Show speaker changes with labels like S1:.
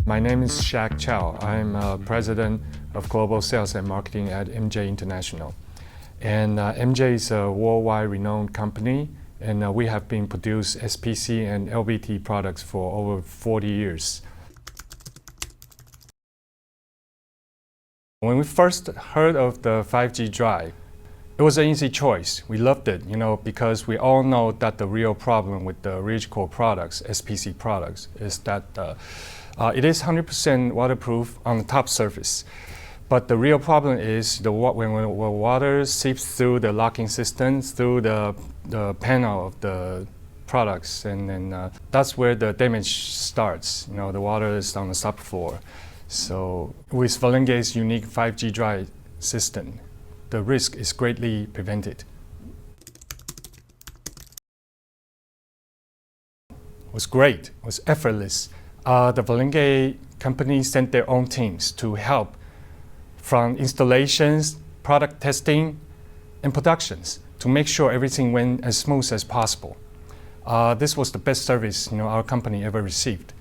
S1: My name is Shaq Chow. I'm President of Global Sales and Marketing at MJ International. And MJ is a worldwide renowned company, and we have been produced SPC and LVT products for over 40 years. When we first heard of the 5G drive, it was an easy choice. We loved it, because we all know that the real problem with the ridge-core products, SPC products, is that it is 100% waterproof on the top surface. But the real problem is when water seeps through the locking system, through the panel of the products, and then that's where the damage starts. The water is on the subfloor. So with Valenge's unique 5G drive system, the risk is greatly prevented. It was great. It was effortless. The Valenge company sent their own teams to help from installations, product testing, and productions to make sure everything went as smooth as possible. This was the best service our company ever received.